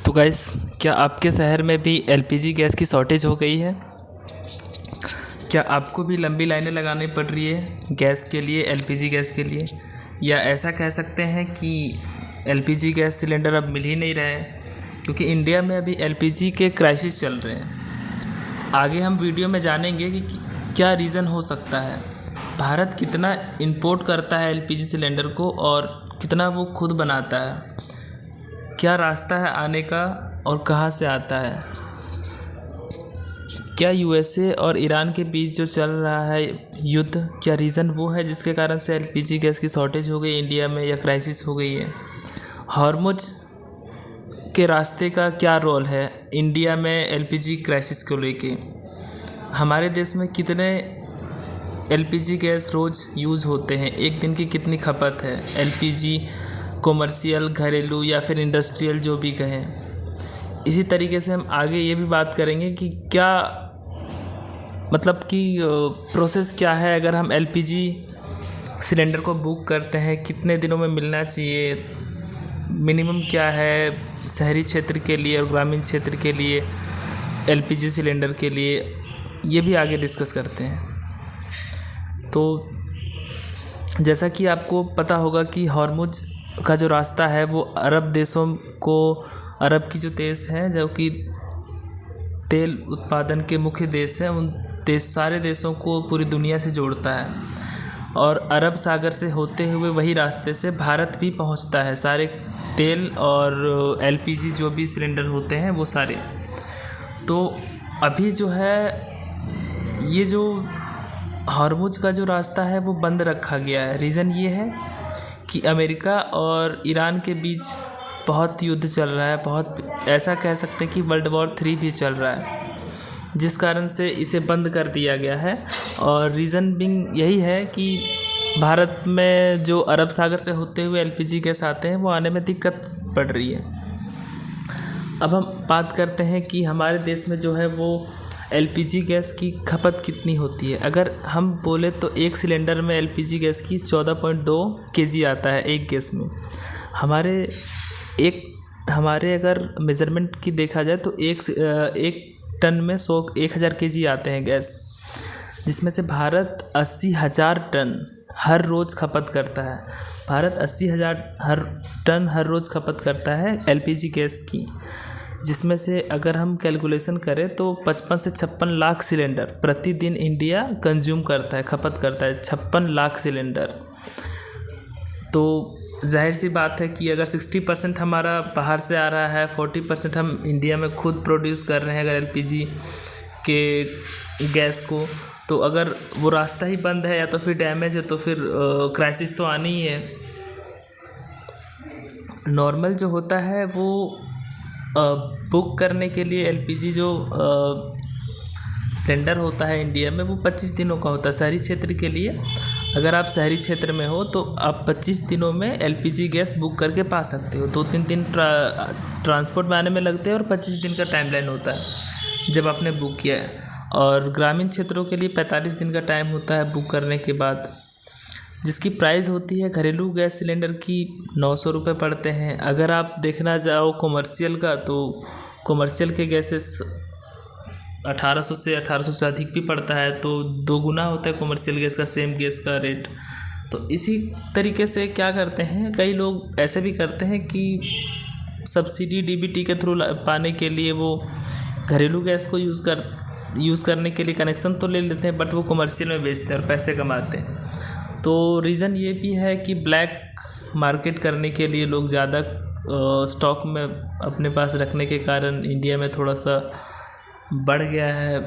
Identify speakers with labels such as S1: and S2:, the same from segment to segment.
S1: तो गाइस, क्या आपके शहर में भी एलपीजी गैस की शॉर्टेज हो गई है? क्या आपको भी लंबी लाइनें लगानी पड़ रही है गैस के लिए, एलपीजी गैस के लिए? या ऐसा कह सकते हैं कि एलपीजी गैस सिलेंडर अब मिल ही नहीं रहे हैं, क्योंकि इंडिया में अभी एलपीजी के क्राइसिस चल रहे हैं। आगे हम वीडियो में जानेंगे कि क्या रीज़न हो सकता है, भारत कितना इंपोर्ट करता है एलपीजी सिलेंडर को और कितना वो खुद बनाता है, क्या रास्ता है आने का और कहाँ से आता है। क्या यूएसए और ईरान के बीच जो चल रहा है युद्ध, क्या रीज़न वो है जिसके कारण से एलपीजी गैस की शॉर्टेज हो गई इंडिया में या क्राइसिस हो गई है? हॉर्मुज के रास्ते का क्या रोल है इंडिया में एलपीजी क्राइसिस को लेके? हमारे देश में कितने एलपीजी गैस रोज़ यूज़ होते हैं, एक दिन की कितनी खपत है एलपीजी, कॉमर्शियल, घरेलू या फिर इंडस्ट्रियल, जो भी कहें। इसी तरीके से हम आगे ये भी बात करेंगे कि क्या मतलब कि प्रोसेस क्या है अगर हम एलपीजी सिलेंडर को बुक करते हैं, कितने दिनों में मिलना चाहिए, मिनिमम क्या है शहरी क्षेत्र के लिए और ग्रामीण क्षेत्र के लिए एलपीजी सिलेंडर के लिए, ये भी आगे डिस्कस करते हैं। तो जैसा कि आपको पता होगा कि हॉर्मुज का जो रास्ता है वो अरब देशों को, अरब की जो देश हैं जो कि तेल उत्पादन के मुख्य देश हैं, उन सारे देशों को पूरी दुनिया से जोड़ता है और अरब सागर से होते हुए वही रास्ते से भारत भी पहुंचता है सारे तेल और एलपीजी जो भी सिलेंडर होते हैं वो सारे। तो अभी जो है ये जो हॉर्मुज का जो रास्ता है वो बंद रखा गया है। रीज़न ये है कि अमेरिका और ईरान के बीच बहुत युद्ध चल रहा है, बहुत ऐसा कह सकते हैं कि वर्ल्ड वॉर 3 भी चल रहा है, जिस कारण से इसे बंद कर दिया गया है। और रीज़न बिंग यही है कि भारत में जो अरब सागर से होते हुए एलपीजी गैस आते हैं वो आने में दिक्कत पड़ रही है। अब हम बात करते हैं कि हमारे देश में जो है वो एलपीजी गैस की खपत कितनी होती है। अगर हम बोले तो एक सिलेंडर में एलपीजी गैस की 14.2 केजी आता है एक गैस में। हमारे अगर मेज़रमेंट की देखा जाए तो एक टन में 1000 केजी आते हैं गैस, जिसमें से भारत 80,000 टन हर रोज़ खपत करता है। भारत 80,000 टन हर रोज़ खपत करता है एलपीजी गैस की, जिसमें से अगर हम कैलकुलेशन करें तो 55 से 56 लाख सिलेंडर प्रतिदिन इंडिया कंज्यूम करता है, खपत करता है 56 लाख सिलेंडर। तो जाहिर सी बात है कि अगर 60% हमारा बाहर से आ रहा है, 40% हम इंडिया में खुद प्रोड्यूस कर रहे हैं अगर एलपीजी के गैस को, तो अगर वो रास्ता ही बंद है या तो फिर डैमेज है तो फिर क्राइसिस तो आनी ही है। नॉर्मल जो होता है वो बुक करने के लिए एलपीजी जो सिलेंडर होता है इंडिया में वो 25 दिनों का होता है शहरी क्षेत्र के लिए। अगर आप शहरी क्षेत्र में हो तो आप 25 दिनों में एलपीजी गैस बुक करके पा सकते हो। 2-3 दिन ट्रांसपोर्ट में आने में लगते हैं और 25 दिन का टाइमलाइन होता है जब आपने बुक किया है। और ग्रामीण क्षेत्रों के लिए 45 दिन का टाइम होता है बुक करने के बाद, जिसकी प्राइस होती है घरेलू गैस सिलेंडर की 900 रुपये पड़ते हैं। अगर आप देखना जाओ कॉमर्शियल का तो कॉमर्शियल के गैसेस 1800 से अधिक भी पड़ता है, तो 2 गुना होता है कॉमर्शियल गैस का, सेम गैस का रेट। तो इसी तरीके से क्या करते हैं, कई लोग ऐसे भी करते हैं कि सब्सिडी डीबीटी के थ्रू पाने के लिए वो घरेलू गैस को यूज़ करने के लिए कनेक्शन तो ले लेते हैं, बट वो कॉमर्शियल में बेचते हैं और पैसे कमाते हैं। तो रीज़न ये भी है कि ब्लैक मार्केट करने के लिए लोग ज़्यादा स्टॉक में अपने पास रखने के कारण इंडिया में थोड़ा सा बढ़ गया है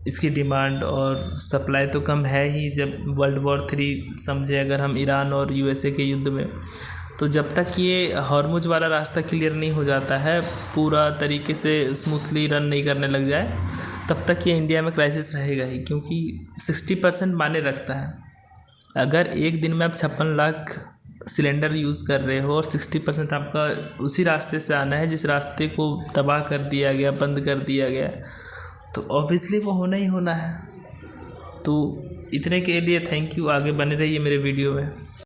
S1: इसकी डिमांड, और सप्लाई तो कम है ही। जब वर्ल्ड वॉर 3 समझे अगर हम ईरान और यूएसए के युद्ध में, तो जब तक ये हॉर्मुज वाला रास्ता क्लियर नहीं हो जाता है, पूरा तरीके से स्मूथली रन नहीं करने लग जाए, तब तक ये इंडिया में क्राइसिस रहेगा ही, क्योंकि 60% माने रखता है। अगर एक दिन में आप 56 लाख सिलेंडर यूज़ कर रहे हो और 60% आपका उसी रास्ते से आना है जिस रास्ते को तबाह कर दिया गया, बंद कर दिया गया, तो ऑब्वियसली वो होना ही होना है। तो इतने के लिए थैंक यू, आगे बने रहिए मेरे वीडियो में।